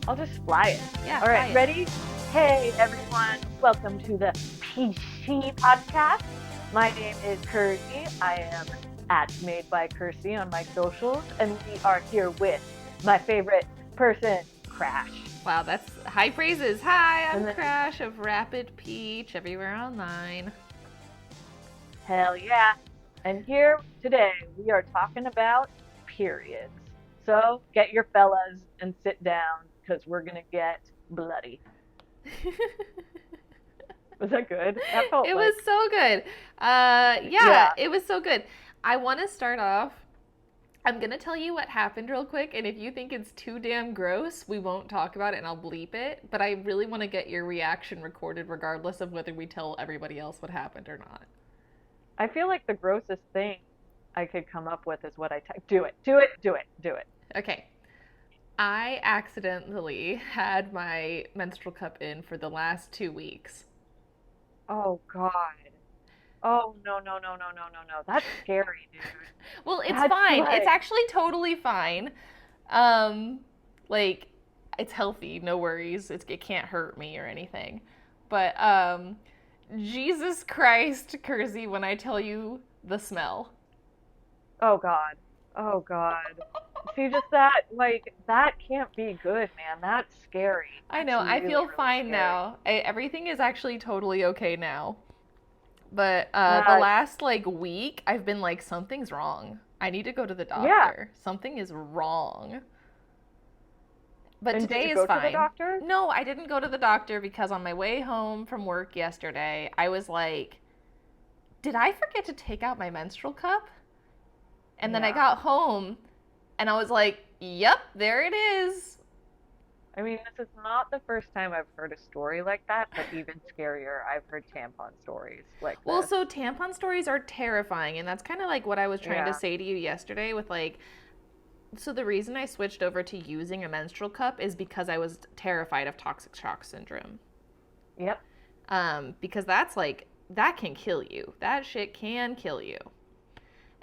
I'll just fly it. Yeah. All right, fly it. ready? Hey, everyone. Welcome to the PEACCHY podcast. My name is Kersey. I am at Made by Kersey on my socials, and we are here with my favorite person, Crash. Wow, that's high praises. Hi, I'm And then- Crash of Rapid Peach, everywhere online. Hell yeah. And here today we are talking about periods. So get your fellas and sit down because we're going to get bloody. Was that good? That felt It like... was so good. Yeah. It was so good. I want to start off. I'm going to tell you what happened real quick, and if you think it's too damn gross, we won't talk about it and I'll bleep it. But I really want to get your reaction recorded regardless of whether we tell everybody else what happened or not. I feel like the grossest thing I could come up with is what I type. Do it. Okay. I accidentally had my menstrual cup in for the last 2 weeks. Oh, God. Oh, no. That's scary, dude. Well, it's That's fine. like- It's actually totally fine. Like, it's healthy, no worries. It can't hurt me or anything. But, Jesus Christ, Kersey, when I tell you the smell. Oh, God. See, just that, like, that can't be good, man. That's scary. I know, That's I really, feel really fine scary. now. Everything is actually totally okay now. But the Yeah. last, like, week, I've been like, something's wrong. I need to go to the doctor. Yeah. Something is wrong. But And today did you is go to fine. the doctor? No, I didn't go to the doctor because on my way home from work yesterday, I was like, did I forget to take out my menstrual cup? And then I Yeah. got home and I was like, yep, there it is. I mean, this is not the first time I've heard a story like that, but even scarier, I've heard tampon stories like Well, this. so tampon stories are terrifying, and that's kind of like what I was trying Yeah. to say to you yesterday with like, so the reason I switched over to using a menstrual cup is because I was terrified of toxic shock syndrome. Yep. Because that's like, that can kill you. That shit can kill you.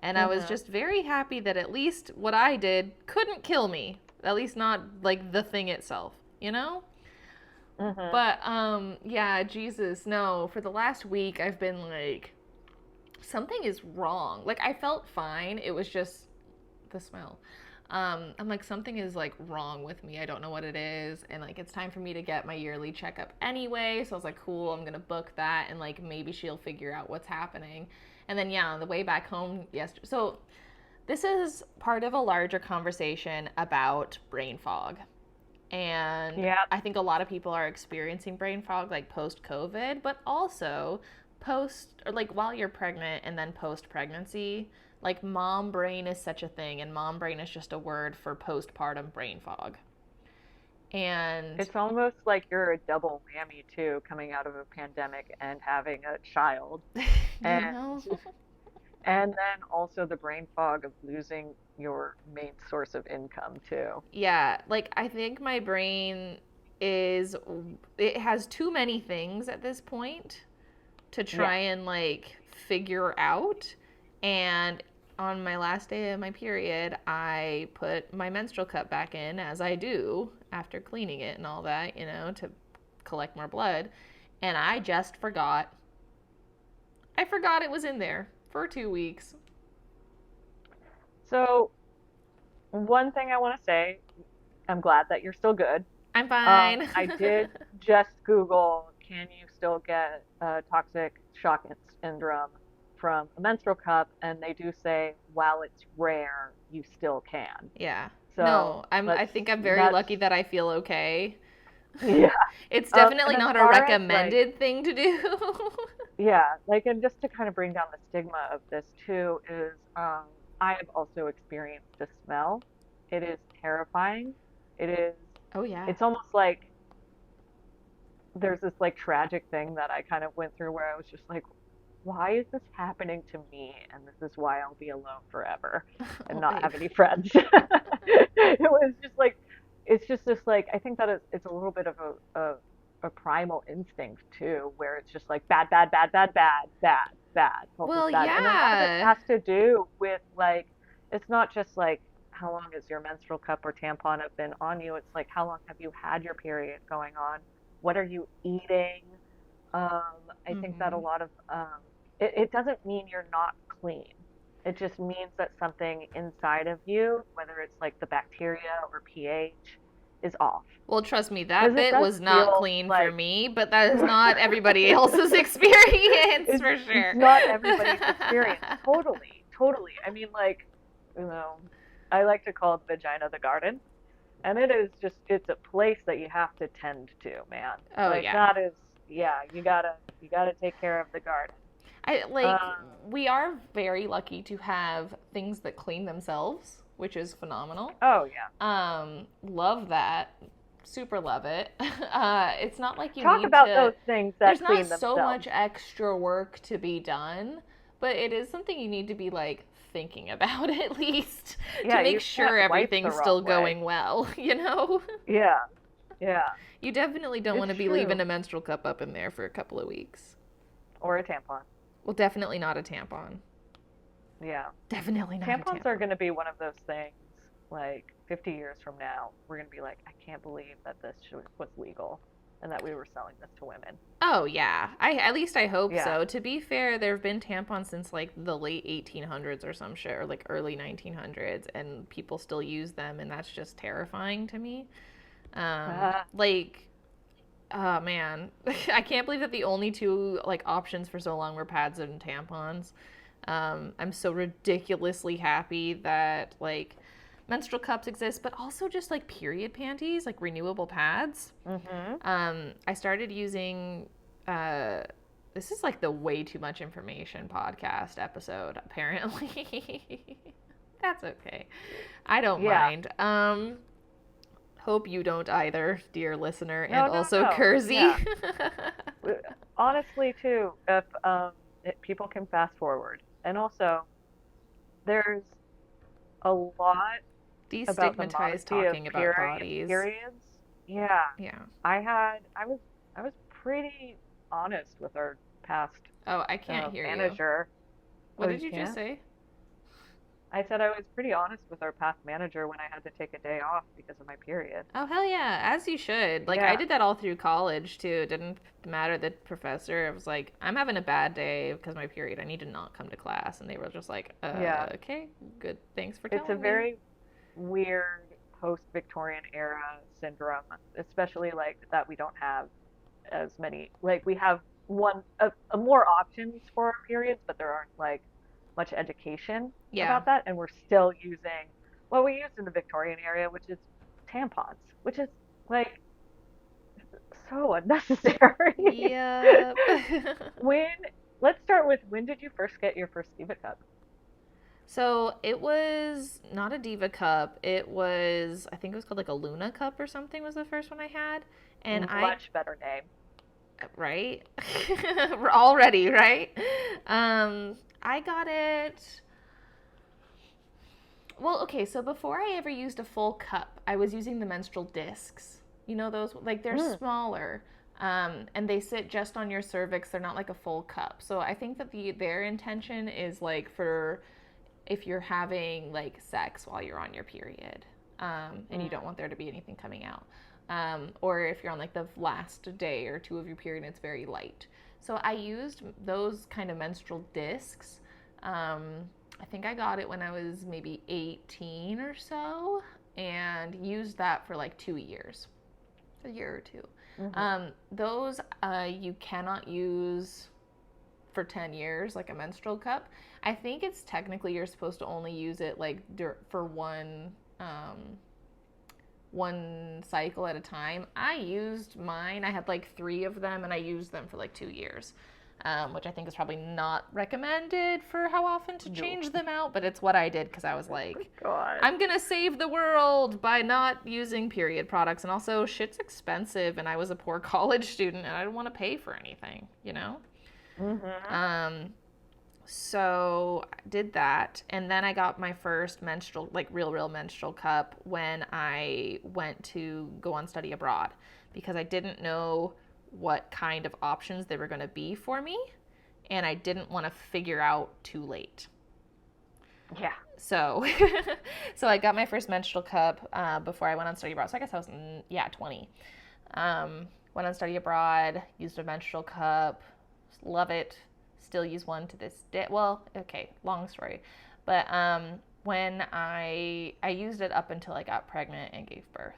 And I was just very happy that at least what I did couldn't kill me. At least not like the thing itself, you know? But yeah, Jesus, no. For the last week, I've been like, something is wrong. Like, I felt fine. It was just the smell. I'm like, something is like wrong with me. I don't know what it is. And like, it's time for me to get my yearly checkup anyway. So I was like, cool, I'm going to book that. And like, maybe she'll figure out what's happening. And then, yeah, on the way back home yesterday. So this is part of a larger conversation about brain fog. And Yeah. I think a lot of people are experiencing brain fog like post-COVID, but also post, or like while you're pregnant and then post-pregnancy. Like mom brain is such a thing, and mom brain is just a word for postpartum brain fog. And It's almost like you're a double whammy too, coming out of a pandemic and having a child. And you know? and then also the brain fog of losing your main source of income too. Yeah, like I think my brain it has too many things at this point to try and like figure out. And on my last day of my period, I put my menstrual cup back in, as I do after cleaning it and all that, you know, to collect more blood. And I just forgot. I forgot it was in there for 2 weeks. So one thing I want to say, I'm glad that you're still good. I'm fine. I did just Google, can you still get toxic shock syndrome from a menstrual cup? And they do say, while it's rare, you still can. Yeah. So No, I think I'm very lucky that I feel okay. Yeah. It's definitely and as not a far as, recommended thing to do. Yeah, like, and just to kind of bring down the stigma of this too is, I have also experienced the smell. It is terrifying. It is, Oh yeah. it's almost like there's this like tragic thing that I kind of went through where I was just like, why is this happening to me? And this is why I'll be alone forever and Oh, not babe. have any friends. It was just like, it's just this like, I think that it's a little bit of a primal instinct too, where it's just like bad, Well, bad. And a lot of it yeah. has to do with like, it's not just like how long has your menstrual cup or tampon have been on you? It's like, how long have you had your period going on? What are you eating? I think that a Mm-hmm. lot of it doesn't mean you're not clean. It just means that something inside of you, whether it's like the bacteria or pH, is off. Well, trust me, that Because it bit does was not feel clean for like me, but that is not everybody else's experience for it's sure. not everybody's experience. Totally, totally. I mean, like, you know, I like to call the vagina the garden, and it is just it's a place that you have to tend to, man. Oh Like yeah. that is yeah, you gotta take care of the garden. I like Um, we are very lucky to have things that clean themselves, which is phenomenal. oh yeah. Love that. Super love it. It's not like you Talk need about to, those things that there's not clean so themselves. much extra work to be done, but it is something you need to be like thinking about at least to Yeah, make you can't sure wipe the everything's wrong still way. going well, you know? Yeah, yeah, You definitely don't want it's to be leaving true. a menstrual cup up in there for a couple of weeks. Or a tampon. Well, definitely not a tampon. Yeah. Definitely not a Tampons are tampon. going to be one of those things like 50 years from now, we're going to be like, I can't believe that was legal and that we were selling this to women. Oh yeah, I at least I hope Yeah. so. To be fair, there have been tampons since like the late 1800s or some shit, or like early 1900s, and people still use them, and that's just terrifying to me. Like, oh man, I can't believe that the only two like options for so long were pads and tampons. I'm so ridiculously happy that like menstrual cups exist, but also just like period panties, like renewable pads. Mhm. I started using. Uh, this is like the way too much information podcast episode. Apparently, that's okay. I don't Yeah. mind. Hope you don't either, dear listener, and No, no, also no. Kersey. Yeah. Honestly, too, if people can fast forward. And also, there's a lot about the Destigmatize modesty of talking about bodies. periods. Yeah. Yeah. I was pretty honest with our past Oh, I can't hear you. manager. What Oh, did you you just can't? say? I said I was pretty honest with our past manager when I had to take a day off because of my period. Oh, hell yeah, as you should. Like, I Yeah. did that all through college, too. It didn't matter the professor. I was like, I'm having a bad day because of my period. I need to not come to class. And they were just like, Yeah. okay, good. Thanks for It's a telling me. very weird post-Victorian era syndrome, especially like that we don't have as many like we have more options for our periods, but there aren't like much education Yeah. about that, and we're still using what we used in the Victorian era, which is tampons, which is like so unnecessary. Yep. when let's start with when did you first get your first Diva cup? So it was not a Diva cup. It was, I think it was called like a Luna cup or something was the first one I had. And Much better name. right? Already, right? I got it. Well, okay, so before I ever used a full cup, I was using the menstrual discs. You know those? Like they're Mm, smaller, and they sit just on your cervix. They're not like a full cup. So I think that their intention is like for if you're having like sex while you're on your period, and you don't mm. want there to be anything coming out, or if you're on like the last day or two of your period and it's very light. So I used those kind of menstrual discs. I think I got it when I was maybe 18 or so, and used that for like 2 years, a year or two. Mhm. Those you cannot use for 10 years like a menstrual cup. I think it's technically you're supposed to only use it like for one cycle at a time. I used mine. I had like 3 of them and I used them for like 2 years. Which I think is probably not recommended for how often to No. change them out, but it's what I did because I was like, God. I'm gonna save the world by not using period products. And also, shit's expensive, and I was a poor college student and I didn't want to pay for anything, you know? Mhm. Um, so I did that, and then I got my first menstrual, like real menstrual cup when I went to go on study abroad because I didn't know what kind of options there were going to be for me, and I didn't want to figure out too late. Yeah. So, so I got my first menstrual cup before I went on study abroad. So I guess I was, 20. Went on study abroad, used a menstrual cup, love it. Still use one to this day. Well, okay, long story. But when I used it up until I got pregnant and gave birth.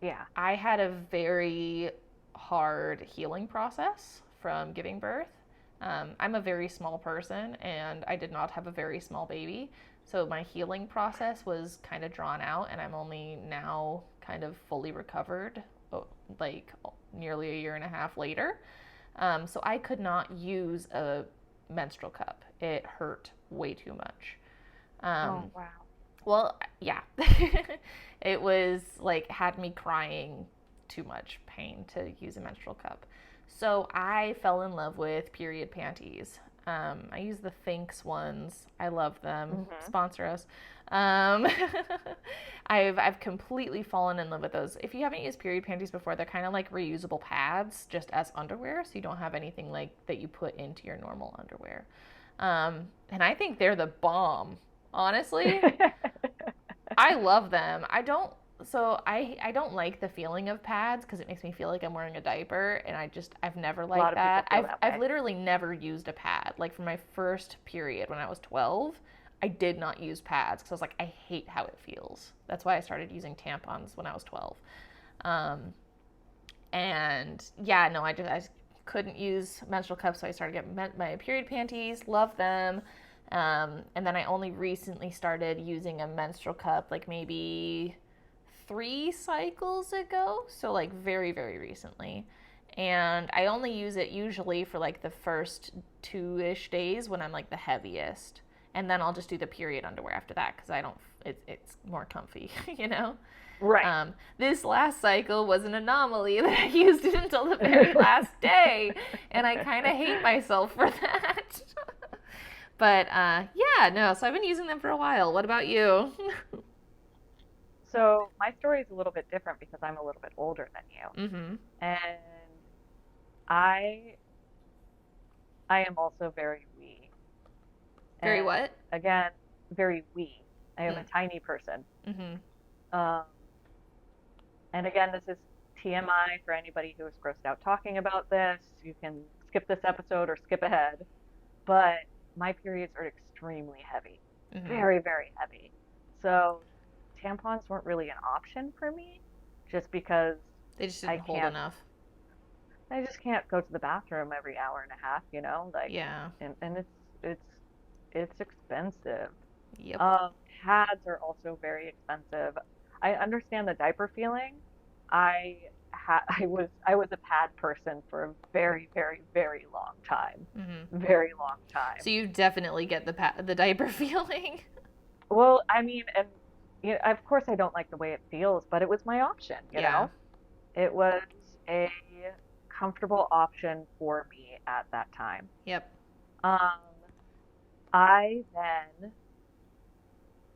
Yeah. I had a very hard healing process from giving birth. I'm a very small person and I did not have a very small baby. So my healing process was kind of drawn out, and I'm only now kind of fully recovered, like nearly a year and a half later. So I could not use a menstrual cup. It hurt way too much. Oh, wow. Well, yeah. It was like had me crying too much pain to use a menstrual cup. So I fell in love with period panties. I use the Thinx ones. I love them. Sponsor us. Um, I've completely fallen in love with those. If you haven't used period panties before, they're kind of like reusable pads, just as underwear, so you don't have anything like that you put into your normal underwear. And I think they're the bomb. Honestly, I love them. I don't like the feeling of pads because it makes me feel like I'm wearing a diaper, and I've never A lot liked of people that. feel that way. I've literally never used a pad. Like for my first period when I was 12, I did not use pads because I was like, I hate how it feels. That's why I started using tampons when I was 12. Um, and yeah, no, I couldn't use menstrual cups, so I started getting my period panties. Love them. And then I only recently started using a menstrual cup, like maybe 3 cycles ago. So, like, very, very recently. And I only use it usually for like the first 2-ish days when I'm like the heaviest. And then I'll just do the period underwear after that because I don't, it's more comfy, you know? Right. This last cycle was an anomaly that I used it until the very last day. And I kind of hate myself for that. But yeah, no, so I've been using them for a while. What about you? So my story is a little bit different because I'm a little bit older than you. Mm-hmm. And I I am also very wee. Very And what? again, very wee. I am a Mm. tiny person. Mm-hmm. Um, and again, this is TMI for anybody who is grossed out talking about this. You can skip this episode or skip ahead. But my periods are extremely heavy. Mm-hmm. Very, very heavy. So tampons weren't really an option for me just because They just I didn't hold can't enough. I just can't go to the bathroom every hour and a half, like, Yeah. and it's it's expensive. Yep. Pads are also very expensive. I understand the diaper feeling. I I was a pad person for a very, very, very long time. Mm-hmm. Very long So time. you definitely get the diaper feeling. Well, I mean, and of course I don't like the way it feels, but it was my option. Yeah. It was a comfortable option for me at that time. Yep. Um, I then,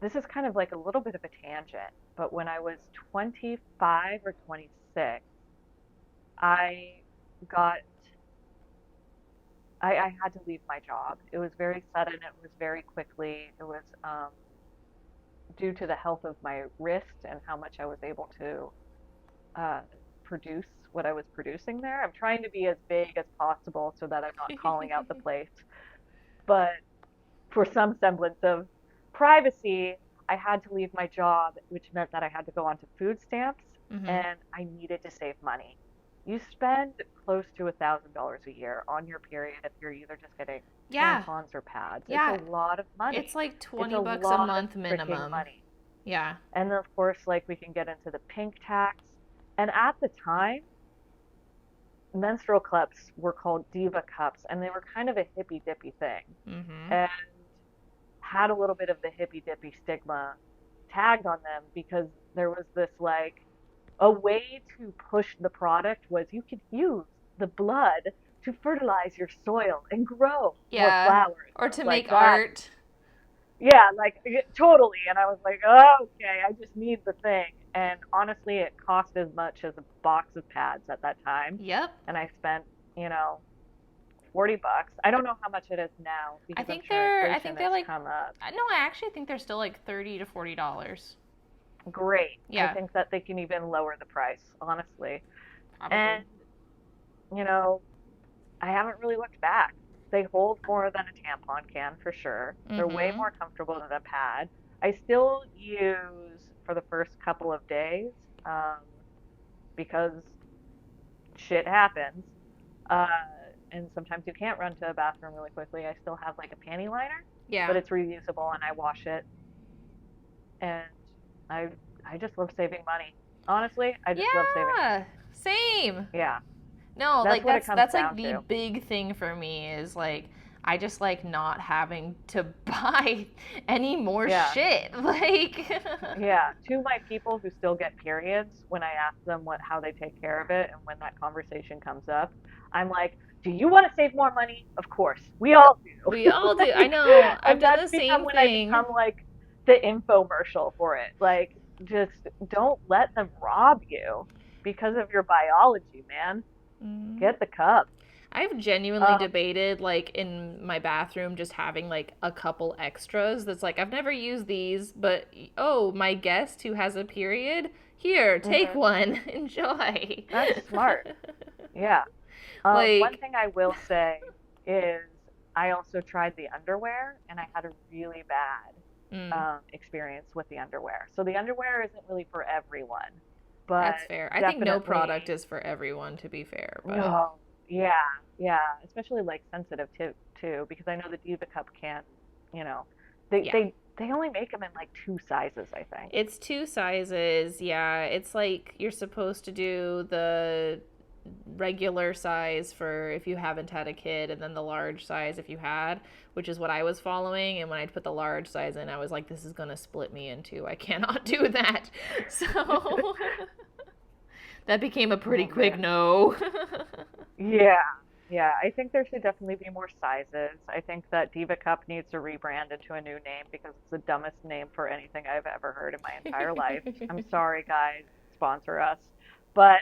this is kind of like a little bit of a tangent, but when I was 25 or 26, I got, I had to leave my job. It was very sudden. It was very quickly. It was due to the health of my wrist and how much I was able to uh, produce what I was producing there. I'm trying to be as vague as possible so that I'm not calling out the place. But for some semblance of privacy, I had to leave my job, which meant that I had to go onto food stamps Mm-hmm. and I needed to save money. You spend close to $1,000 a year on your period if you're either just getting Yeah. tampons or pads. It's a Yeah. lot of It's money. like It's 20 a bucks a lot of month freaking minimum. money. Yeah. And then, of course, like we can get into the pink tax. And at the time, menstrual cups were called diva cups, and they were kind of a hippy dippy thing. Mm-hmm. And had a little bit of the hippy dippy stigma tagged on them because there was this like a way to push the product was you could use the blood to fertilize your soil and grow more Yeah. flowers. Or And I was to like, make that, art. yeah, like totally. And I was like, oh, okay, I just need the thing. And honestly, it cost as much as a box of pads at that time. Yep. And I spent, you know, $40. I don't know how much it is now I because I'm think sure inflation they're has like, come up. no, I actually think they're still like $30 to $40. Great. I Yeah, think that they can even lower the price, honestly. probably. And, you know, I haven't really looked back. They hold more than a tampon can for sure. They're way Mm-hmm. more comfortable than a pad. I still use for the first couple of days um, because shit happens. Uh, and sometimes you can't run to a bathroom really quickly. I still have like a panty liner, but Yeah. it's reusable and I wash it. And I I just love saving money. Honestly, I just love saving Yeah. money. Same. Yeah, No, that's like what it comes that's like down the to. big thing for me is like I just like not having to buy any more Yeah. shit. Like Yeah, to my people who still get periods, when I ask them how they take care of it, and when that conversation comes up, I'm like, "Do you want to save more money? Of course, we all we do." all do. I Like, know. I've and done that's the become same when I thing. become like the infomercial for it. Like, just don't let them rob you because of your biology, man. Mm. Get the cup. I've genuinely Um, debated like in my bathroom just having like a couple extras that's like I've never used these, but oh, my guest who has a period, here, take mhm, one. Enjoy. that's smart. Yeah. One Like thing I will say is I also tried the underwear and I had a really bad mm, experience with the underwear. So the underwear isn't really for everyone, but that's fair. I think no product definitely, is for everyone to be fair, but no, yeah, yeah, especially like sensitive too, because I know the Diva Cup can, you know, they yeah. they they only make them in like two sizes, I think. It's two sizes. Yeah, it's like you're supposed to do the regular size for if you haven't had a kid and then the large size if you had, which is what I was following. And when I put the large size in, I was like, this is going to split me in two. I cannot do that. So that became a pretty Oh quick man. no. Yeah, yeah. I think there should definitely be more sizes. I think that Diva Cup needs to rebrand into a new name because it's the dumbest name for anything I've ever heard in my entire life. I'm sorry, guys, sponsor us. But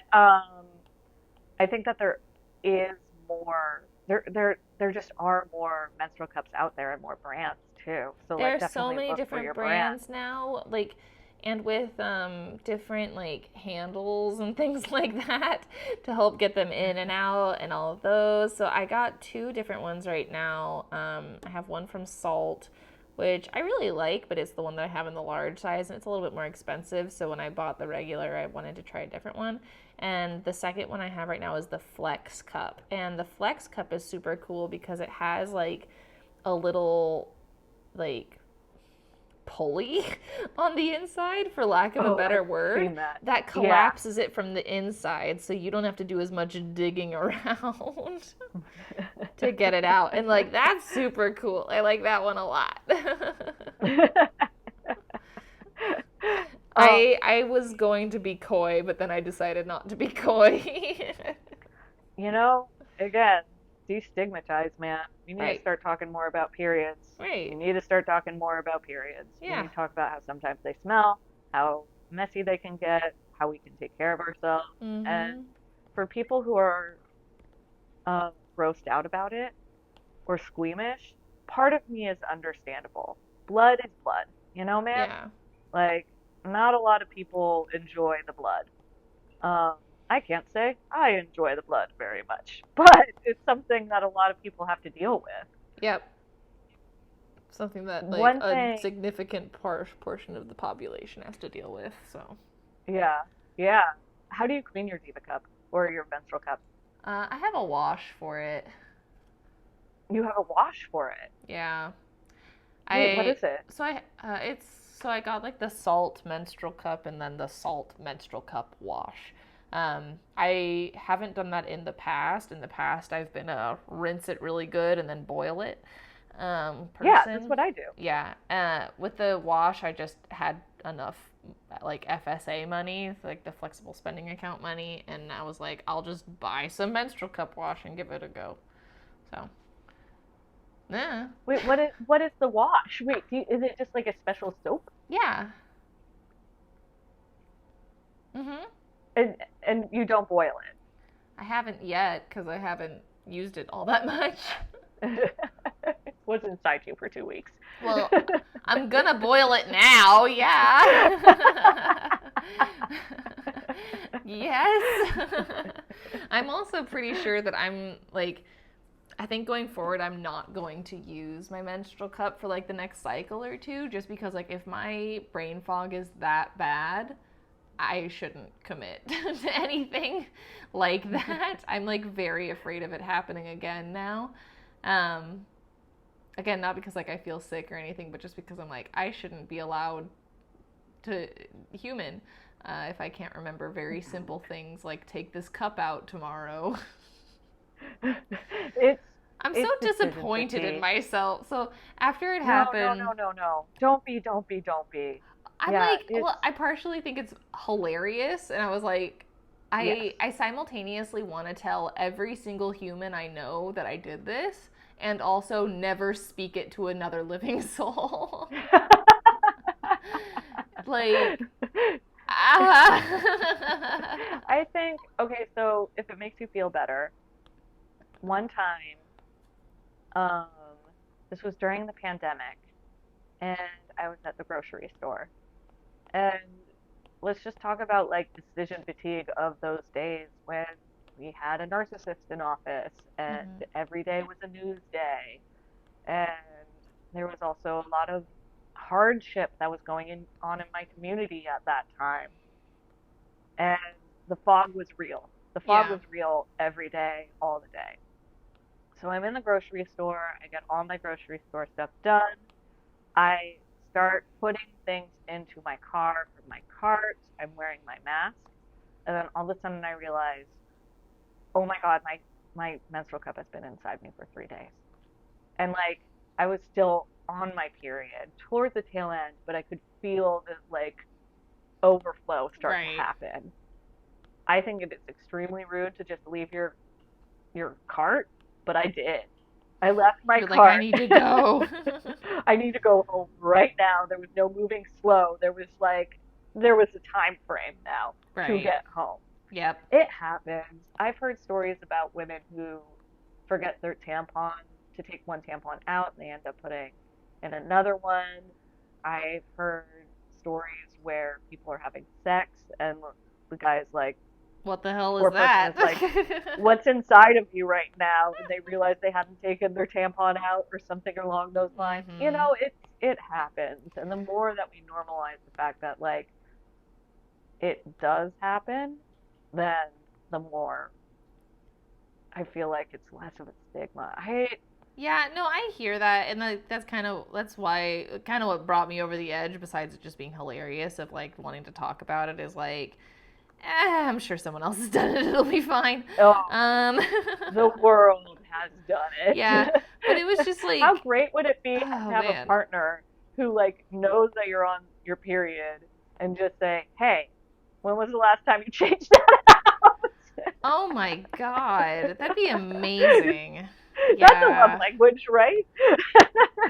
I think that there is more. There just are more menstrual cups out there and more brands too. So There like are so definitely many look for different your brand. brands now, like, and with different like handles and things like that to help get them in and out and all of those. So I got two different ones right now. I have one from Salt, which I really like, but it's the one that I have in the large size and it's a little bit more expensive. So when I bought the regular, I wanted to try a different one. And the second one I have right now is the Flex Cup. And the Flex Cup is super cool because it has like a little like pulley on the inside, for lack of a Oh, better I've word, seen that. that Yeah. collapses it from the inside so you don't have to do as much digging around to get it out. And like that's super cool. I like that one a lot. um, I was going to be coy, but then I decided not to be coy. You know, again, destigmatize, man. We need to Right. start talking more about periods. We Right. need to start talking more about periods. We Yeah. need to talk about how sometimes they smell, how messy they can get, how we can take care of ourselves. And Mhm. for people who are grossed out about it or squeamish, part of me is understandable. Blood is blood, man? Yeah. Like, not a lot of people enjoy the blood. Um, I can't say I enjoy the blood very much, but it's something that a lot of people have to deal with. Yep. Something that like One a thing, significant portion of the population has to deal with. So yeah, yeah. How do you clean your Diva cup or your menstrual cup? I have a wash for it. You have a wash for it. Yeah. Wait, what I is it? so I it's so I got like the salt menstrual cup and then the salt menstrual cup wash. I haven't done that in the past. In the past, I've been a rinse it really good and then boil it Yeah, that's person. what I do. Yeah. With the wash, I just had enough like FSA money, like the flexible spending account money, and I was like, I'll just buy some menstrual cup wash and give it a go. So, yeah. Wait, what is the wash? Wait, is it just like a special soap? Yeah. Mhm. And and you don't boil it. I haven't yet because I haven't used it all that much. It was inside you for 2 weeks. Well, I'm gonna boil it now, yeah. Yes. I'm also pretty sure that I'm, like, I think going forward, I'm not going to use my menstrual cup for, like, the next cycle or two, just because, like, if my brain fog is that bad, I shouldn't commit to anything like that. I'm, like, very afraid of it happening again now. Again, not because, like, I feel sick or anything, but just because I'm, like, I shouldn't be allowed to human if I can't remember very simple things like take this cup out tomorrow. I'm so disappointed in myself. So after it happened... No. Don't be. I'm well, I partially think it's hilarious. And I was like, I simultaneously want to tell every single human I know that I did this and also never speak it to another living soul. Like... I think, okay, so if it makes you feel better, one time, this was during the pandemic, and I was at the grocery store. And let's just talk about, like, decision fatigue of those days when we had a narcissist in office, and every day was a news day. And there was also a lot of hardship that was going on in my community at that time. And the fog was real. The fog was real every day, all the day. So I'm in the grocery store. I get all my grocery store stuff done. I start putting things into my car from my cart. I'm wearing my mask. And then all of a sudden I realize, oh my God, my menstrual cup has been inside me for 3 days. And, like, I was still on my period towards the tail end, but I could feel this, like, overflow start to happen. I think it is extremely rude to just leave your cart, but I did. I left my cart. Like, I need to go. I need to go home right now. There was no moving slow. There was a time frame now to get home. Yep. It happens. I've heard stories about women who forget their tampon, to take one tampon out, and they end up putting in another one. I've heard stories where people are having sex and the guy's like, what the hell is that? Is like, what's inside of you right now? And they realize they hadn't taken their tampon out or something along those lines. You know, it happens. And the more that we normalize the fact that, like, it does happen, then the more I feel like it's less of a stigma. Yeah, no, I hear that, and that's why what brought me over the edge, besides it just being hilarious of, like, wanting to talk about it, is like, I'm sure someone else has done it, it'll be fine. The world has done it. Yeah, but it was just like, how great would it be to have a partner who, like, knows that you're on your period and just say, hey, when was the last time you changed that out? Oh my God, that'd be amazing. Yeah. That's a love language, right?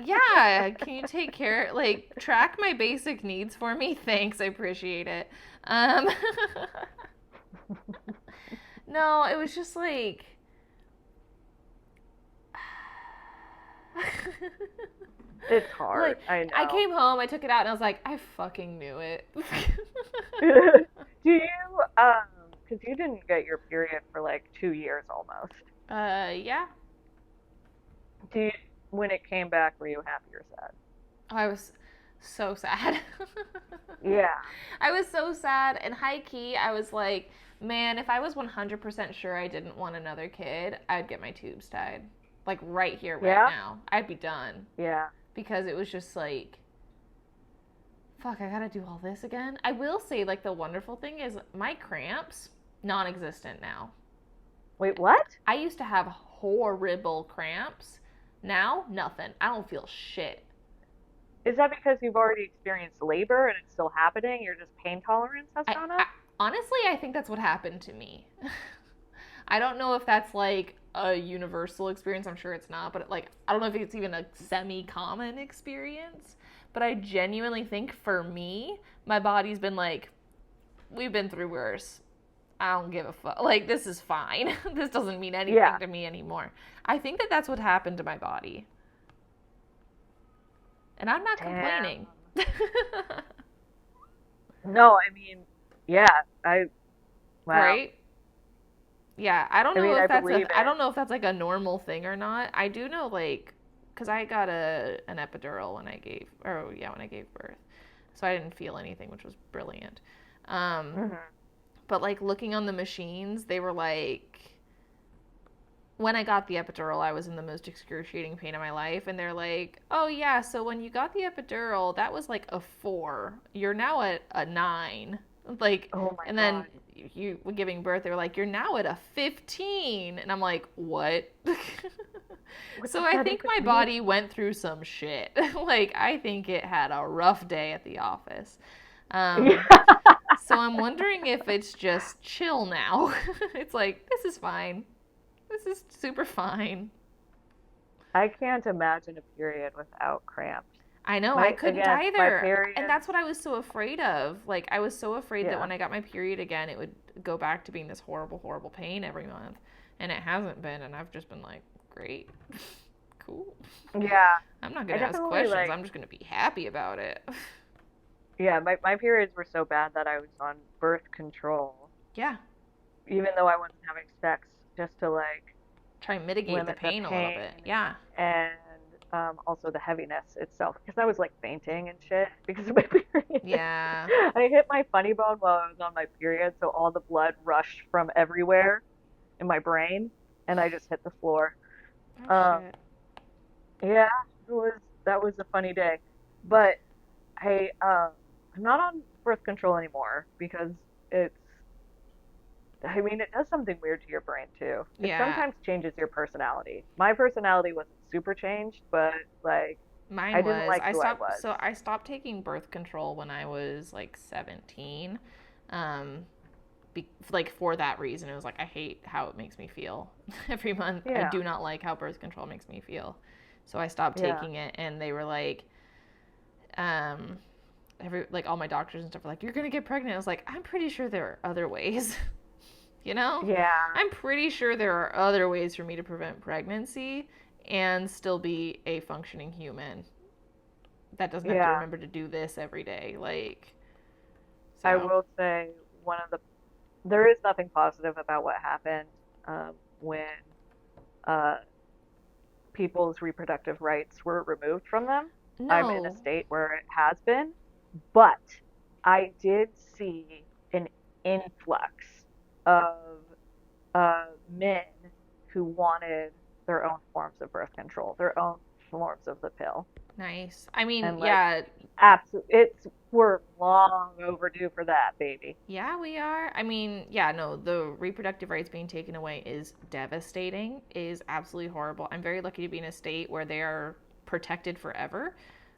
Yeah, can you take care, like, track my basic needs for me? Thanks, I appreciate it. No, it was just like... It's hard, like, I know. I came home, I took it out, and I was like, I fucking knew it. Do you, because you didn't get your period for, like, 2 years almost. Yeah. When it came back, were you happy or sad? I was so sad. Yeah. I was so sad, and high-key, I was like, man, if I was 100% sure I didn't want another kid, I'd get my tubes tied. Like, right here, right now. I'd be done. Yeah. Because it was just like, fuck, I gotta do all this again? I will say, like, the wonderful thing is my cramps, non-existent now. Wait, what? I used to have horrible cramps. Now, nothing. I don't feel shit. Is that because you've already experienced labor and it's still happening? Your just pain tolerance has gone up? Honestly, I think that's what happened to me. I don't know if that's, like, a universal experience. I'm sure it's not. But, like, I don't know if it's even a semi-common experience. But I genuinely think for me, my body's been like, we've been through worse. I don't give a fuck. Like, this is fine. This doesn't mean anything Yeah. to me anymore. I think that that's what happened to my body. And I'm not Damn. complaining. No, I mean, yeah, wow. Right? Yeah, I don't I know mean, if I that's believe I it. don't know if that's like a normal thing or not. I do know, like, because I got an epidural when I gave birth. So I didn't feel anything, which was brilliant. Um, Hmm. but like looking on the machines, they were like, when I got the epidural, I was in the most excruciating pain of my life. And they're like, oh, yeah, so when you got the epidural, that was like a 4. You're now at a 9. Like, Oh my and then God. you were giving birth, they were like, you're now at a 15. And I'm like, what? What So does I that think even my mean? body went through some shit. Like, I think it had a rough day at the office. Yeah. Um, so I'm wondering if it's just chill now. It's like, this is fine. This is super fine. I can't imagine a period without cramps. I know, I couldn't My either. And periods, that's what I was so afraid of. Like, I was so afraid that yeah. when I got my period again, it would go back to being this horrible, horrible pain every month. And it hasn't been. And I've just been like, great. Cool. Yeah. I'm not I going to ask definitely questions. like, I'm just going to be happy about it. yeah, my periods were so bad that I was on birth control, Yeah. even though I wasn't having sex, just to like Try and mitigate the limit the pain a little bit. pain Yeah. and also the heaviness itself because I was like fainting and shit because of my period. Yeah. I hit my funny bone while I was on my period, so all the blood rushed from everywhere in my brain, and I just hit the floor. Oh, Um, shit. yeah, it was that was a funny day, but I'm not on birth control anymore because it's I mean, it does something weird to your brain too. It Yeah. sometimes changes your personality. My personality wasn't super changed, but like I Mine didn't was like who I was. I stopped taking birth control when I was like 17. Um, like for that reason, it was like I hate how it makes me feel every month. I Yeah, do not like how birth control makes me feel. So I stopped yeah, taking it, and they were like, um, like all my doctors and stuff were like, "You're gonna get pregnant." I was like, "I'm pretty sure there are other ways." You know, yeah, I'm pretty sure there are other ways for me to prevent pregnancy and still be a functioning human that doesn't have to yeah. remember to do this every day. Like, I so, will say one of the there is nothing positive about what happened when uh, people's reproductive rights were removed from them. I'm in a no. state where it has been, but I did see an influx of men who wanted their own forms of birth control, their own forms of the pill, Nice. I mean, and like, yeah, absolutely, we're long overdue for that, baby. yeah, we are. I mean, yeah, no, the reproductive rights being taken away is devastating, is absolutely horrible. I'm very lucky to be in a state where they are protected forever.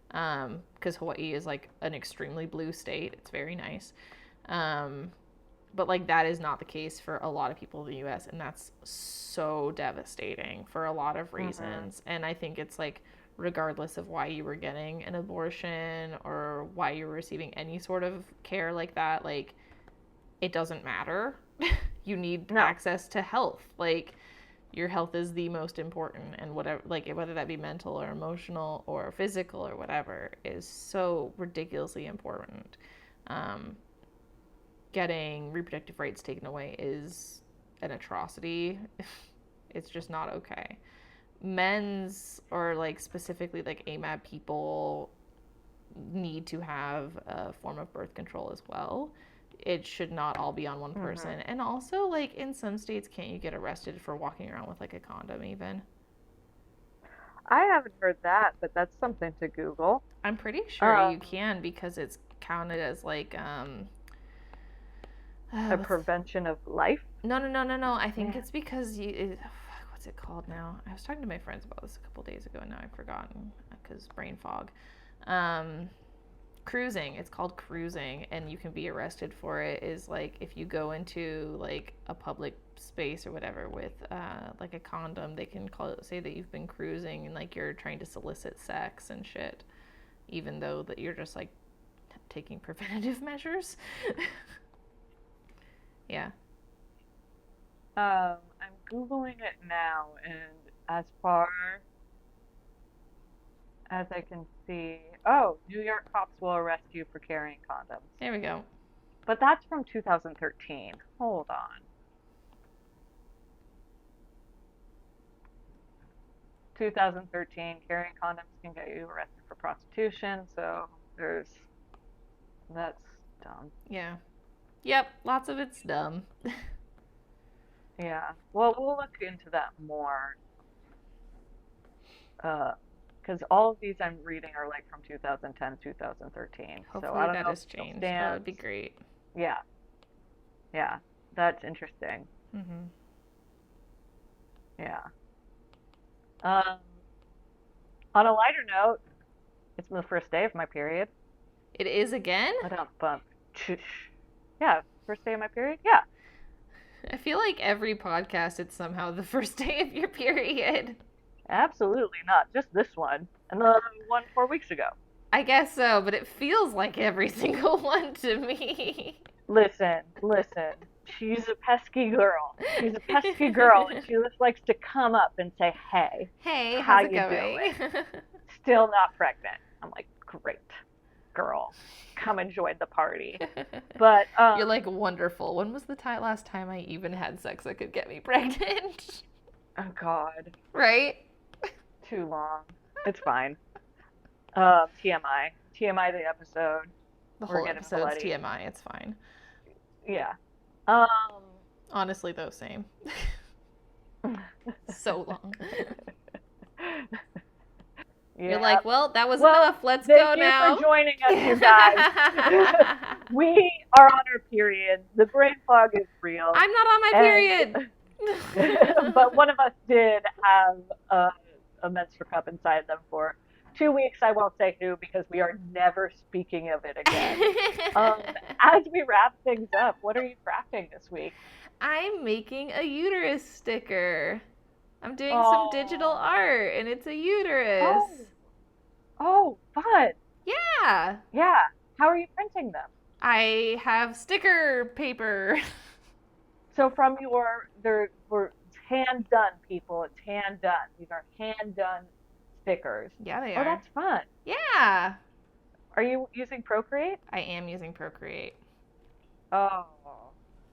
Because Hawaii is like an extremely blue state. It's very nice. Um, but like that is not the case for a lot of people in the US, and that's so devastating for a lot of Hmm. reasons. And I think it's like regardless of why you were getting an abortion or why you were receiving any sort of care like that, like it doesn't matter. You need No, access to health. Like your health is the most important, and whatever, like whether that be mental or emotional or physical or whatever, is so ridiculously important. Um, Getting reproductive rights taken away is an atrocity. It's just not okay. Men's or like specifically like AMAB people need to have a form of birth control as well. It should not all be on one hmm, person. And also, like in some states, can't you get arrested for walking around with like a condom even? I haven't heard that, but that's something to Google. I'm pretty sure Um, you can because it's counted as like a what's prevention of life. no. I think Yeah. it's because what's it called now? I was talking to my friends about this a couple days ago, and now I've forgotten because brain fog. Um, Cruising. It's called cruising, and you can be arrested for it. Is like if you go into like a public space or whatever with like a condom, they can say that you've been cruising and like you're trying to solicit sex and shit, even though that you're just like taking preventative measures. Yeah. I'm Googling it now, and as far as I can see, oh, New York cops will arrest you for carrying condoms. There we go. But that's from 2013. Hold on. 2013, carrying condoms can get you arrested for prostitution, so that's dumb. Yeah. Yep, lots of it's dumb. Yeah. Well, we'll look into that more. Because all of these I'm reading are like from 2010, 2013. So I Hopefully don't that know if has it still changed. That would stands. be great. Yeah. Yeah. That's interesting. Mm-hmm. Yeah. Um, on a lighter note, it's the first day of my period. It is again? I don't bump. Yeah, first day of my period. Yeah. I feel like every podcast it's somehow the first day of your period. Absolutely not. Just this one. And the one 4 weeks ago. I guess so, but it feels like every single one to me. Listen. She's a pesky girl. She's a pesky girl, and she just likes to come up and say, "Hey, Hey, how how's it you going? doing? Still not pregnant." I'm like, "Great, girl, come and join the party." But You're like, wonderful. When was the last time I even had sex that could get me pregnant? oh God, Right? too long. It's fine. TMI the episode. The We're whole getting episode's bloody. TMI. It's fine. Yeah. Um. Honestly, though, same. So long. You're Yeah. like, well, that was Well, enough. Let's thank go you now. for joining us, you guys. We are on our period. The brain fog is real. I'm not on my period. But one of us did have a menstrual cup inside them for 2 weeks. I won't say who because we are never speaking of it again. As we wrap things up, what are you crafting this week? I'm making a uterus sticker. I'm doing some digital Oh, art, and it's a uterus. oh, oh, fun. Yeah. Yeah. How are you printing them? I have sticker paper. So from were hand done, people. It's hand done. These are hand done stickers. Yeah, they Oh, are. that's fun. Yeah. Are you using Procreate? I am using Procreate. Oh,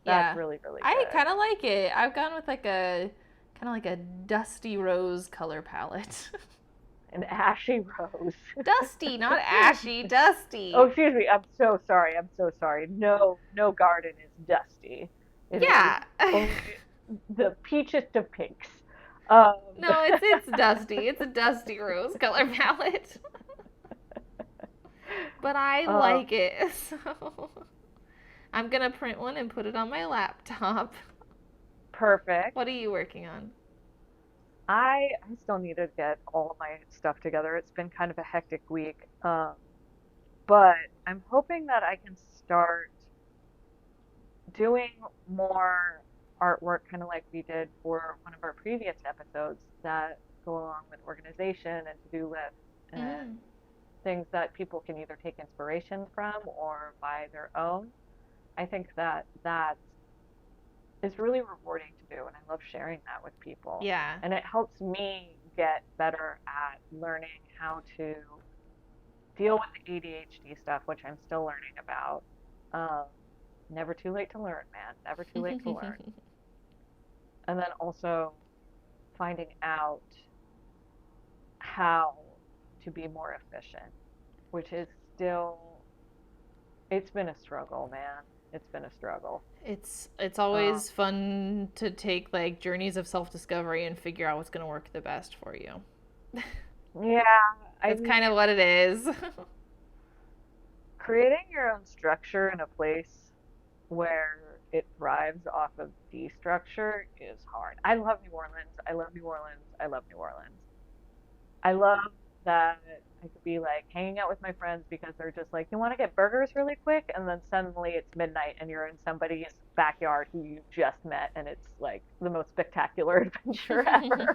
that's Yeah. really, really I good. kind of like it. I've gone with like a kind of like a dusty rose color palette. An ashy rose. Dusty, not ashy, dusty. Oh, excuse me. I'm so sorry. I'm so sorry. No, no garden is dusty. It is Yeah. only the peachest of pinks. Um, No, it's dusty. It's a dusty rose color palette. But I like it. So I'm going to print one and put it on my laptop. Perfect. What are you working on? I still need to get all of my stuff together. It's been kind of a hectic week. But I'm hoping that I can start doing more artwork, kind of like we did for one of our previous episodes that go along with organization and to-do lists and things that people can either take inspiration from or buy their own. I think that is really rewarding to do, and I love sharing that with people. Yeah. And it helps me get better at learning how to deal with the ADHD stuff, which I'm still learning about. Um, Never too late to learn, man. Never too late to learn. And then also finding out how to be more efficient, which is still, it's been a struggle, man. It's been a struggle. It's Um, always fun to take like journeys of self-discovery and figure out what's going to work the best for you. yeah, I That's kind mean, of what it is. creating your own structure in a place where it thrives off of destructure is hard. I love New Orleans. I love New Orleans. I love New Orleans. I love that I could be like hanging out with my friends because they're just like, you want to get burgers really quick? And then suddenly it's midnight and you're in somebody's backyard who you just met, and it's like the most spectacular adventure ever.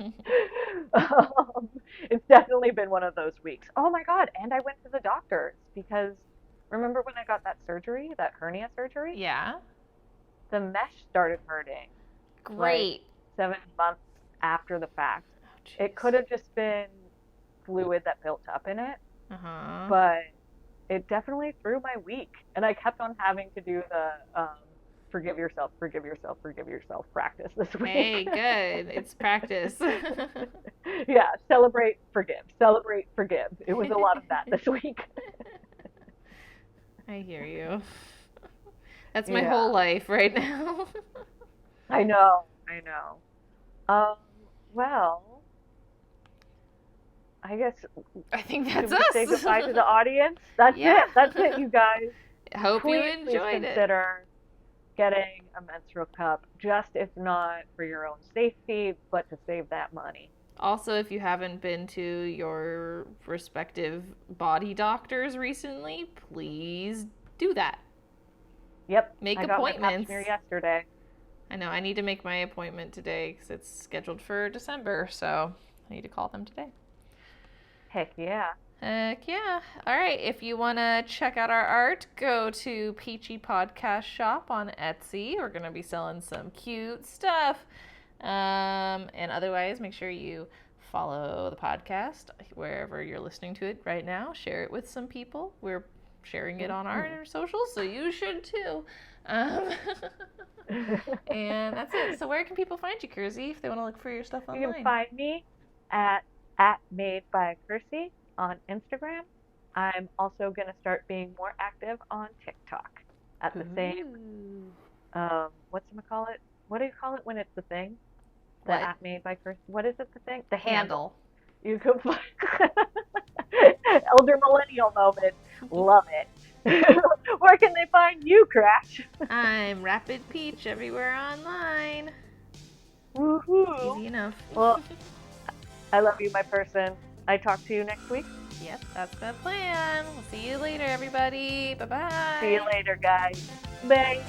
um, it's definitely been one of those weeks. Oh my God. And I went to the doctors because remember when I got that surgery, that hernia surgery? Yeah. The mesh started hurting. Great. Like 7 months after the fact. Oh, It could have just been fluid that built up in it, uh-huh. but it definitely threw my week. And I kept on having to do the forgive yourself, forgive yourself, forgive yourself practice this week. Hey, good. It's practice. Yeah, celebrate, forgive. Celebrate, forgive. It was a lot of that this week. I hear you. That's my whole life right now. I know. Well, I guess I think that's should we us. say goodbye to the audience? That's Yeah. it. That's it, you guys. Hope you Please enjoyed it. consider getting a menstrual cup, just if not for your own safety, but to save that money. Also, if you haven't been to your respective body doctors recently, please do that. Yep. Make I got my appointments. pap smear yesterday. I know. I need to make my appointment today because it's scheduled for December, so I need to call them today. Heck yeah. Heck yeah. All right. If you want to check out our art, go to Peachy Podcast Shop on Etsy. We're going to be selling some cute stuff. And otherwise, make sure you follow the podcast wherever you're listening to it right now. Share it with some people. We're sharing it on our socials, so you should too. And that's it. So where can people find you, Kersey, if they want to look for your stuff online? You can find me at Made by Kersey on Instagram. I'm also going to start being more active on TikTok at the same, whatchamacallit? What do you call it when it's the thing? The What? at Made by Kersey. What is it, the thing? The Handle. You can find Elder Millennial moment. Love it. Where can they find you, Crash? I'm Rapid Peach everywhere online. Woohoo. Easy enough. Well, I love you, my person. I talk to you next week. Yep, that's the plan. We'll see you later, everybody. Bye-bye. See you later, guys. Bye.